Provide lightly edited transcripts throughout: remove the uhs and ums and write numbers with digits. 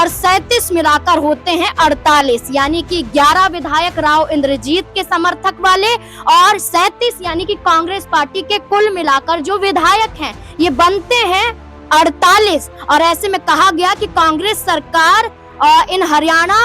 और 37 मिलाकर होते हैं 48, यानी कि 11 विधायक राव इंद्रजीत के समर्थक वाले और 37 यानी कि कांग्रेस पार्टी के कुल मिलाकर जो विधायक हैं ये बनते हैं 48। और ऐसे में कहा गया कि कांग्रेस सरकार इन हरियाणा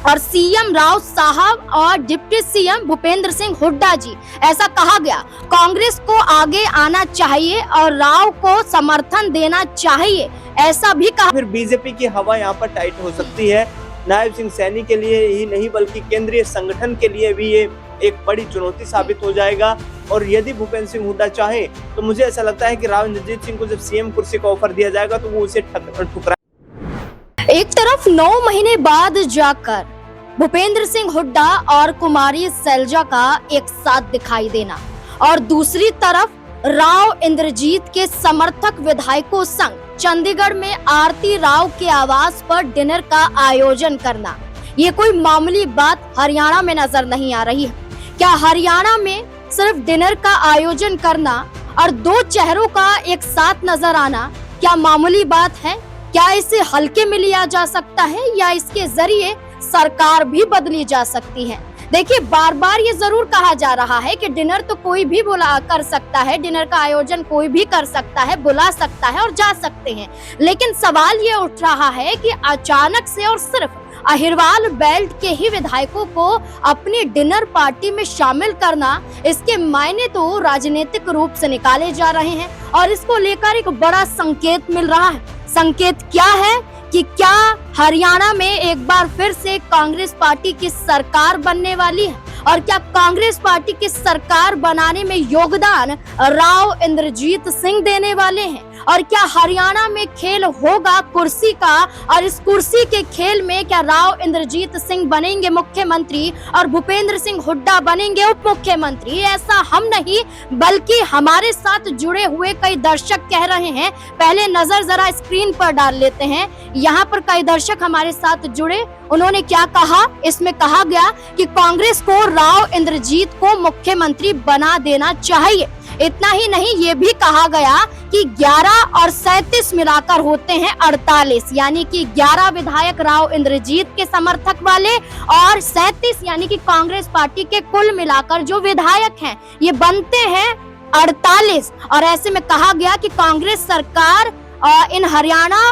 और सीएम राव साहब और डिप्टी सीएम भूपेंद्र सिंह हुड्डा जी, ऐसा कहा गया, कांग्रेस को आगे आना चाहिए और राव को समर्थन देना चाहिए, ऐसा भी कहा। फिर बीजेपी की हवा यहाँ पर टाइट हो सकती है। नायब सिंह सैनी के लिए ही नहीं बल्कि केंद्रीय संगठन के लिए भी ये एक बड़ी चुनौती साबित हो जाएगा। और यदि भूपेंद्र सिंह हुड्डा चाहे तो मुझे ऐसा लगता है कि राव इंद्रजीत सिंह को जब सीएम कुर्सी का ऑफर दिया जाएगा तो वो उसे ठुकरा। एक तरफ 9 महीने बाद जाकर भूपेंद्र सिंह हुड्डा और कुमारी सैलजा का एक साथ दिखाई देना और दूसरी तरफ राव इंद्रजीत के समर्थक विधायकों संग चंडीगढ़ में आरती राव के आवास पर डिनर का आयोजन करना, ये कोई मामूली बात हरियाणा में नजर नहीं आ रही है। क्या हरियाणा में सिर्फ डिनर का आयोजन करना और 2 चेहरों का एक साथ नजर आना क्या मामूली बात है? क्या इसे हल्के में लिया जा सकता है या इसके जरिए सरकार भी बदली जा सकती है? देखिए, बार बार ये जरूर कहा जा रहा है कि डिनर तो कोई भी कर सकता है, डिनर का आयोजन कोई भी कर सकता है, बुला सकता है और जा सकते हैं, लेकिन सवाल ये उठ रहा है कि अचानक से और सिर्फ अहिरवाल बेल्ट के ही विधायकों को अपनी डिनर पार्टी में शामिल करना, इसके मायने तो राजनीतिक रूप से निकाले जा रहे हैं और इसको लेकर एक बड़ा संकेत मिल रहा है। संकेत क्या है कि क्या हरियाणा में एक बार फिर से कांग्रेस पार्टी की सरकार बनने वाली है और क्या कांग्रेस पार्टी की सरकार बनाने में योगदान राव इंद्रजीत सिंह देने वाले हैं और क्या हरियाणा में खेल होगा कुर्सी का और इस कुर्सी के खेल में क्या राव इंद्रजीत सिंह बनेंगे मुख्यमंत्री और भूपेंद्र सिंह हुड्डा बनेंगे उप मुख्यमंत्री? ऐसा हम नहीं बल्कि हमारे साथ जुड़े हुए कई दर्शक कह रहे हैं। पहले नजर जरा स्क्रीन पर डाल लेते हैं, यहाँ पर कई दर्शक हमारे साथ जुड़े, उन्होंने क्या कहा? इसमें कहा गया कि कांग्रेस को राव इंद्रजीत को मुख्यमंत्री बना देना चाहिए। इतना ही नहीं, ये भी कहा गया कि 11 और 37 मिलाकर होते हैं 48, यानी कि 11 विधायक राव इंद्रजीत के समर्थक वाले और 37 यानी कि कांग्रेस पार्टी के कुल मिलाकर जो विधायक हैं ये बनते हैं 48। और ऐसे में कहा गया कि कांग्रेस सरकार इन हरियाणा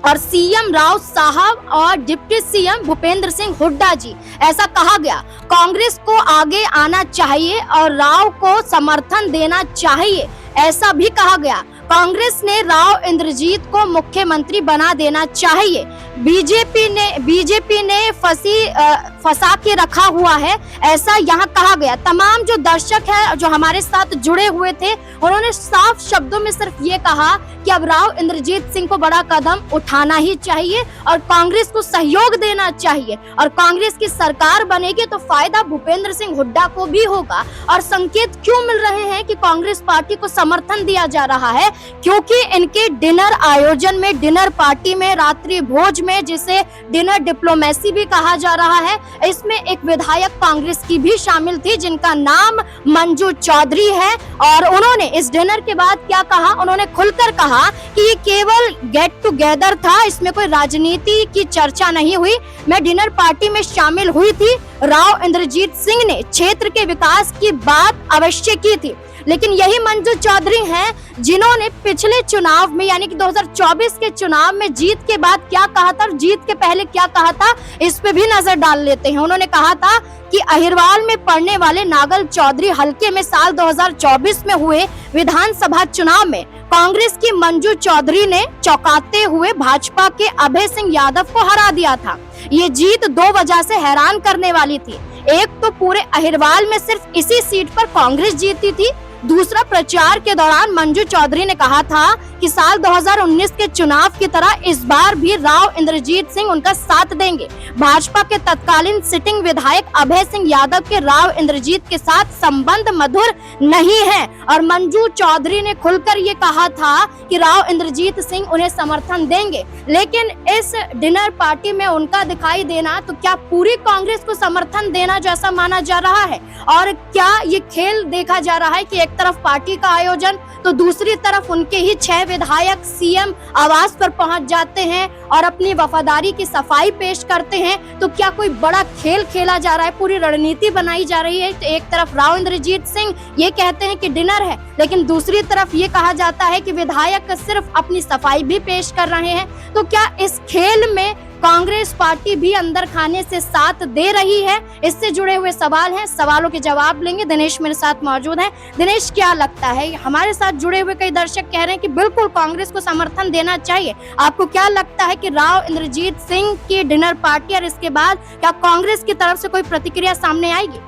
और सीएम राव साहब और डिप्टी सीएम भूपेंद्र सिंह हुड्डा जी, ऐसा कहा गया, कांग्रेस को आगे आना चाहिए और राव को समर्थन देना चाहिए, ऐसा भी कहा गया। कांग्रेस ने राव इंद्रजीत को मुख्यमंत्री बना देना चाहिए। बीजेपी ने फंसा के रखा हुआ है, ऐसा यहाँ कहा गया। तमाम जो दर्शक है जो हमारे साथ जुड़े हुए थे उन्होंने साफ शब्दों में सिर्फ ये कहा कि अब राव इंद्रजीत सिंह को बड़ा कदम उठाना ही चाहिए और कांग्रेस को सहयोग देना चाहिए और कांग्रेस की सरकार बनेगी तो फायदा भूपेंद्र सिंह हुड्डा को भी होगा। और संकेत क्यों मिल रहे हैं कि कांग्रेस पार्टी को समर्थन दिया जा रहा है? क्योंकि इनके डिनर आयोजन में, डिनर पार्टी में, रात्रि भोज में, जिसे डिनर डिप्लोमेसी भी कहा जा रहा है, इसमें एक विधायक कांग्रेस की भी शामिल थी जिनका नाम मंजू चौधरी है। और उन्होंने इस डिनर के बाद क्या कहा? उन्होंने खुलकर कहा कि ये केवल गेट टुगेदर था, इसमें कोई राजनीति की चर्चा नहीं हुई। मैं डिनर पार्टी में शामिल हुई थी, राव इंद्रजीत सिंह ने क्षेत्र के विकास की बात अवश्य की थी, लेकिन यही मंजू चौधरी हैं जिन्होंने पिछले चुनाव में यानी कि 2024 के चुनाव में जीत के बाद क्या कहा था और जीत के पहले क्या कहा था, इस पे भी नजर डाल लेते हैं। उन्होंने कहा था कि अहिरवाल में पड़ने वाले नागल चौधरी हलके में साल 2024 में हुए विधानसभा चुनाव में कांग्रेस की मंजू चौधरी ने चौंकाते हुए भाजपा के अभय सिंह यादव को हरा दिया था। ये जीत 2 वजह से हैरान करने वाली थी। एक तो पूरे अहिरवाल में सिर्फ इसी सीट पर कांग्रेस जीती थी, दूसरा प्रचार के दौरान मंजू चौधरी ने कहा था कि साल 2019 के चुनाव की तरह इस बार भी राव इंद्रजीत सिंह उनका साथ देंगे। भाजपा के तत्कालीन सिटिंग विधायक अभय सिंह यादव के राव इंद्रजीत के साथ संबंध मधुर नहीं है और मंजू चौधरी ने खुलकर ये कहा था कि राव इंद्रजीत सिंह उन्हें समर्थन देंगे। लेकिन इस डिनर पार्टी में उनका दिखाई देना तो क्या पूरी कांग्रेस को समर्थन देना जैसा माना जा रहा है? और क्या ये खेल देखा जा रहा है कि एक तरफ पार्टी का आयोजन तो दूसरी तरफ उनके ही 6 विधायक सीएम आवास पर पहुंच जाते हैं और अपनी वफादारी की सफाई पेश करते हैं, तो क्या कोई बड़ा खेल खेला जा रहा है, पूरी रणनीति बनाई जा रही है? तो एक तरफ राव इंद्रजीत सिंह ये कहते हैं कि डिनर है, लेकिन दूसरी तरफ ये कहा जाता है कि विधायक सिर्फ अपनी सफाई भी पेश कर रहे हैं। तो क्या इस खेल में कांग्रेस पार्टी भी अंदर खाने से साथ दे रही है? इससे जुड़े हुए सवाल हैं, सवालों के जवाब लेंगे। दिनेश मेरे साथ मौजूद हैं। दिनेश, क्या लगता है, हमारे साथ जुड़े हुए कई दर्शक कह रहे हैं कि बिल्कुल कांग्रेस को समर्थन देना चाहिए, आपको क्या लगता है कि राव इंद्रजीत सिंह की डिनर पार्टी और इसके बाद क्या कांग्रेस की तरफ से कोई प्रतिक्रिया सामने आएगी?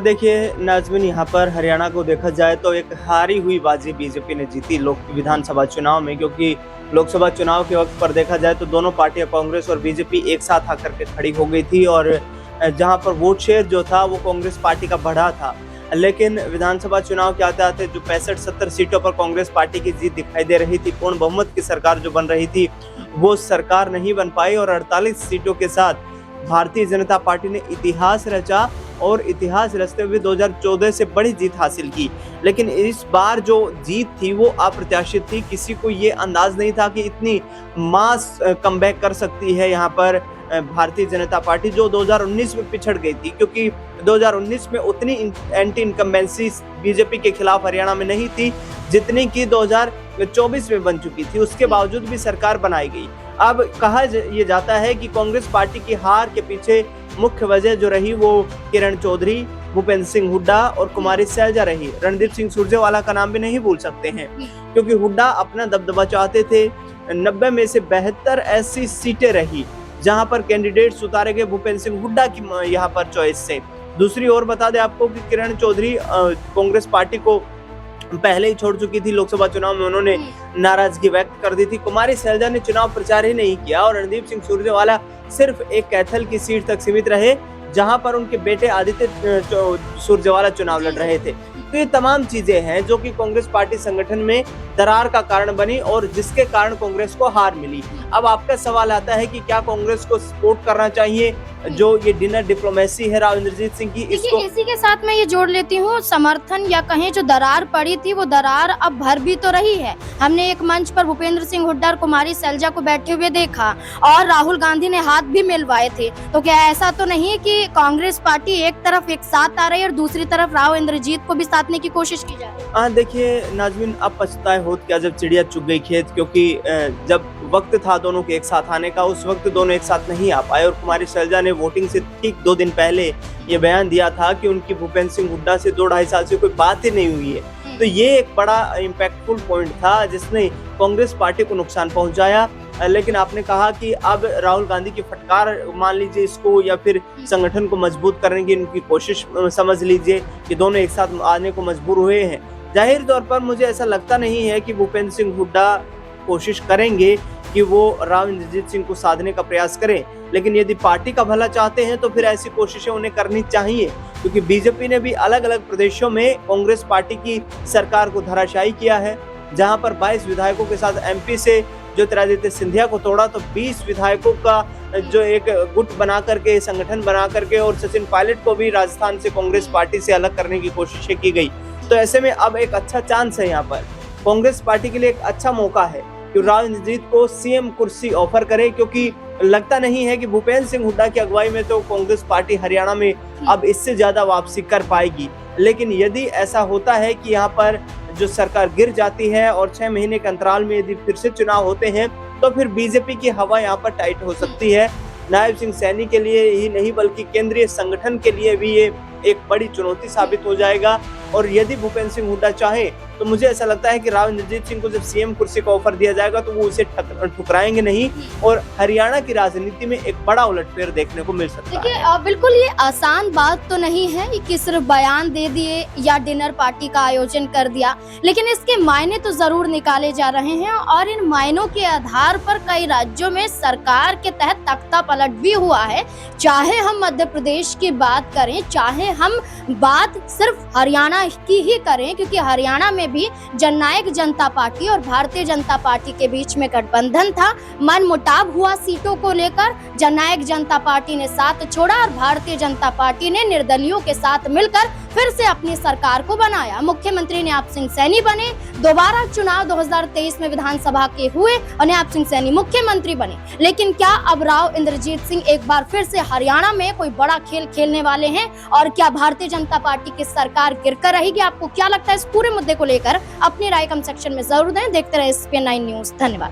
देखिए नाज़मीन, यहाँ पर हरियाणा को देखा जाए तो एक हारी हुई बाजी बीजेपी ने जीती विधानसभा चुनाव में, क्योंकि लोकसभा चुनाव के वक्त पर देखा जाए तो दोनों पार्टियां कांग्रेस और बीजेपी एक साथ आकर के खड़ी हो गई थी और जहां पर वोट शेयर जो था वो कांग्रेस पार्टी का बढ़ा था। लेकिन विधानसभा चुनाव के आते आते जो 65-70 सीटों पर कांग्रेस पार्टी की जीत दिखाई दे रही थी, पूर्ण बहुमत की सरकार जो बन रही थी वो सरकार नहीं बन पाई और 48 सीटों के साथ भारतीय जनता पार्टी ने इतिहास रचा और इतिहास रचते हुए 2014 से बड़ी जीत हासिल की। लेकिन इस बार जो जीत थी वो अप्रत्याशित थी, किसी को ये अंदाज नहीं था कि इतनी मास कमबैक कर सकती है यहाँ पर भारतीय जनता पार्टी, जो 2019 में पिछड़ गई थी, क्योंकि 2019 में उतनी एंटी इनकम्बेंसी बीजेपी के खिलाफ हरियाणा में नहीं थी जितनी की 2024 में बन चुकी थी। उसके बावजूद भी सरकार बनाई गई। अब कहा यह जाता है कि कांग्रेस पार्टी की हार के पीछे मुख्य वजह जो रही वो किरण चौधरी, भूपेंद्र सिंह हुड्डा और कुमारी सैलजा रही। रणदीप सिंह सुरजेवाला का नाम भी नहीं भूल सकते हैं, क्योंकि हुड्डा अपना दबदबा चाहते थे। 90 में से 72 ऐसी सीटें रही जहां पर कैंडिडेट्स उतारे गए भूपेंद्र सिंह हुड्डा की यहाँ पर चॉइस से। दूसरी ओर बता दें आपको कि किरण चौधरी कांग्रेस पार्टी को पहले ही छोड़ चुकी थी। लोकसभा चुनाव में उन्होंने नाराजगी व्यक्त कर दी थी। कुमारी सैलजा ने चुनाव प्रचार ही नहीं किया और रणदीप सिंह सुरजेवाला सिर्फ एक कैथल की सीट तक सीमित रहे, जहां पर उनके बेटे आदित्य सुरजेवाला चुनाव लड़ रहे थे। तो ये तमाम चीजें हैं जो कि कांग्रेस पार्टी संगठन में दरार का कारण बनी और जिसके कारण कांग्रेस को हार मिली। अब आपका सवाल आता है कि क्या कांग्रेस को सपोर्ट करना चाहिए जो ये डिनर डिप्लोमेसी है राव इंद्रजीत सिंह की, इसको इसी के साथ मैं ये जोड़ लेती हूँ, समर्थन या कहें जो दरार पड़ी थी वो दरार अब भर भी तो रही है। हमने एक मंच पर भूपेंद्र सिंह हुड्डा और कुमारी सैलजा को बैठे हुए देखा और राहुल गांधी ने हाथ भी मिलवाए थे। तो क्या ऐसा तो नहीं कि कांग्रेस पार्टी एक तरफ एक साथ आ रही है और दूसरी तरफ राव इंद्रजीत को भी साधने की कोशिश की जा रही है? देखिए नाज़मीन, अब पछताए होत क्या जब चिड़िया चुग गई खेत, क्योंकि जब वक्त था दोनों के एक साथ आने का उस वक्त दोनों एक साथ नहीं आ पाए और कुमारी सैलजा ने वोटिंग से ठीक 2 दिन पहले ये बयान दिया था कि उनकी भूपेंद्र सिंह हुड्डा से 2-2.5 साल से कोई बात ही नहीं हुई है। तो ये एक बड़ा इम्पैक्टफुल पॉइंट था जिसने कांग्रेस पार्टी को नुकसान पहुंचाया। लेकिन आपने कहा कि अब राहुल गांधी की फटकार मान लीजिए इसको, या फिर संगठन को मजबूत करने की उनकी कोशिश समझ लीजिए कि दोनों एक साथ आने को मजबूर हुए हैं। जाहिर तौर पर मुझे ऐसा लगता नहीं है कि भूपेंद्र सिंह हुड्डा कोशिश करेंगे कि वो राव इंद्रजीत सिंह को साधने का प्रयास करें, लेकिन यदि पार्टी का भला चाहते हैं तो फिर ऐसी कोशिशें उन्हें करनी चाहिए, क्योंकि बीजेपी ने भी अलग अलग प्रदेशों में कांग्रेस पार्टी की सरकार को धराशायी किया है। जहां पर 22 विधायकों के साथ एमपी से ज्योतिरादित्य सिंधिया को तोड़ा, तो 20 विधायकों का जो एक गुट बना करके, संगठन बना करके और सचिन पायलट को भी राजस्थान से कांग्रेस पार्टी से अलग करने की कोशिशें की गई। तो ऐसे में अब एक अच्छा चांस है, यहाँ पर कांग्रेस पार्टी के लिए एक अच्छा मौका है कि राव इंद्रजीत को सीएम कुर्सी ऑफर करे, क्योंकि लगता नहीं है कि भूपेंद्र सिंह हुड्डा की अगुवाई में तो कांग्रेस पार्टी हरियाणा में अब इससे ज्यादा वापसी कर पाएगी। लेकिन यदि ऐसा होता है कि यहाँ पर जो सरकार गिर जाती है और 6 महीने के अंतराल में यदि फिर से चुनाव होते हैं तो फिर बीजेपी की हवा यहाँ पर टाइट हो सकती है। नायब सिंह सैनी के लिए ही नहीं बल्कि केंद्रीय संगठन के लिए भी ये एक बड़ी चुनौती साबित हो जाएगा। और यदि भूपेंद्र सिंह हुड्डा चाहे तो मुझे ऐसा लगता है कि राव इंद्रजीत सिंह को जब सीएम कुर्सी का ऑफर दिया जाएगा तो वो उसे ठुकराएंगे नहीं और हरियाणा की राजनीति में एक बड़ा उलटफेर देखने को मिल सकता है। देखिए बिल्कुल ये आसान बात तो नहीं है कि सिर्फ बयान दे दिए या डिनर पार्टी का आयोजन कर दिया, लेकिन इसके मायने तो जरूर निकाले जा रहे हैं और इन मायनों के आधार पर कई राज्यों में सरकार के तहत तख्ता पलट भी हुआ है। चाहे हम मध्य प्रदेश की बात करें, चाहे हम बात सिर्फ हरियाणा की ही करें, क्योंकि हरियाणा में भी जननायक जनता पार्टी और भारतीय जनता पार्टी के बीच में गठबंधन था, मनमुटाव हुआ सीटों को लेकर। जननायक जनता पार्टी ने साथ छोड़ा और भारतीय जनता पार्टी ने निर्दलियों के साथ मिलकर फिर से अपनी सरकार को बनाया। मुख्यमंत्री नयाब सिंह सैनी बने, दोबारा चुनाव 2023 में विधानसभा के हुए और नयाब सिंह सैनी मुख्यमंत्री बने। लेकिन क्या अब राव इंद्रजीत सिंह एक बार फिर से हरियाणा में कोई बड़ा खेल खेलने वाले हैं और क्या भारतीय जनता पार्टी की सरकार गिरकर रहेगी? आपको क्या लगता है इस पूरे मुद्दे को लेकर? अपनी राय कमेंट सेक्शन में जरूर दें। देखते रहे SPN9 न्यूज। धन्यवाद।